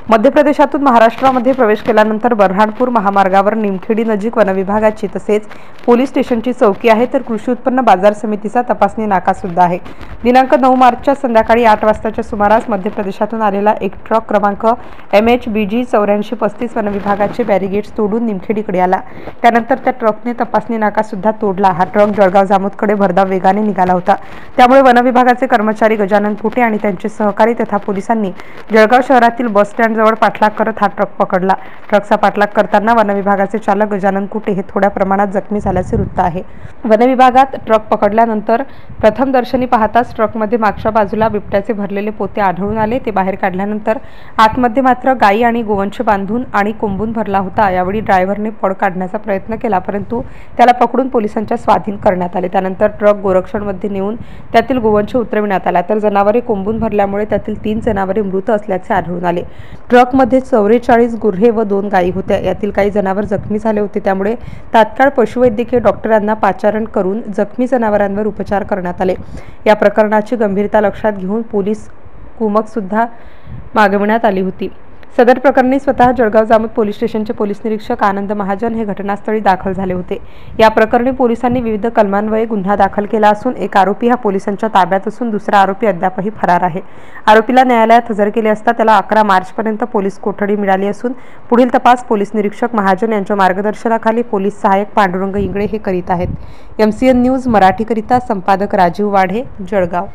मध्य प्रदेशातून महाराष्ट्रामध्ये प्रवेश केल्यानंतर बऱ्हाणपूर महामार्गावर निमखेडी नजीक वनविभागाची तसेच पोलीस स्टेशनची चौकी आहे, तर कृषी उत्पन्न बाजार समितीचा तपासणी नाका सुद्धा आहे। दिनांक 9 मार्चच्या संध्याकाळी 8 वाजताच्या सुमारास मध्य प्रदेशातून आलेला एक ट्रक क्रमांक MHBG 8435 वनविभागाचे बॅरिगेड्स तोडून निमखेडीकडे आला। त्यानंतर त्या ट्रकने तपासणी नाका सुद्धा तोडला। हा ट्रक जळगाव जामोदकडे भरधाव वेगाने निघाला होता। त्यामुळे वनविभागाचे कर्मचारी गजानन कुटे आणि त्यांचे सहकारी तथा पोलिसांनी जळगाव शहरातील बस स्टँड जवळ पाठलाग करत हा ट्रक पकडला। ट्रकचा पाठलाग करताना वनविभागाचे चालक गजानन कुटे हे थोड्या प्रमाणात जखमी झाल्याचे वृत्त आहे। वनविभागात ट्रक पकडल्यानंतर प्रथम दर्शनी पाहताच ट्रकमध्ये मागच्या बाजूला बिबट्याचे भरलेले पोते आढळून आले। ते बाहेर काढल्यानंतर आतमध्ये मात्र गायी आणि गोवंश बांधून आणि कोंबून भरला होता। यावेळी ड्रायव्हरने पळ काढण्याचा प्रयत्न केला, परंतु त्याला पकडून पोलिसांच्या स्वाधीन करण्यात आले। त्यानंतर ट्रक गोरक्षणमध्ये नेऊन त्यातील गोवंश उतरविण्यात आला, तर जनावरे कोंबून भरल्यामुळे त्यातील 3 जनावरे मृत असल्याचे आढळून आले। ट्रकमध्ये 44 गुर्हे व 2 गायी होत्या। यातील काही जनावर जखमी झाले होते, त्यामुळे तात्काळ पशुवैद्यकीय डॉक्टरांना पाचारण करून जखमी जनावरांवर उपचार करण्यात आले। या प्रकरणाची गंभीरता लक्षात घेऊन पोलीस कुमक सुद्धा मागविण्यात आली होती। सदर प्रकरणी स्वतः जळगाव जामोद पोलीस स्टेशनचे पोलीस निरीक्षक आनंद महाजन हे घटनास्थळी दाखल झाले होते। या प्रकरणी पोलिसांनी विविध कलमान्वये गुन्हा दाखल केला असून एक आरोपी हा पोलिसांच्या ताब्यात असून दुसरा आरोपी अद्यापही फरार आहे। आरोपीला न्यायालयात हजर केले असता त्याला 11 मार्चपर्यंत पोलीस कोठडी मिळाली असून पुढील तपास पोलीस निरीक्षक महाजन यांच्या मार्गदर्शनाखाली पोलीस सहाय्यक पांडुरंग इंगळे हे करीत आहेत। MCN न्यूज मराठीकरिता संपादक राजीव वाढे, जळगाव।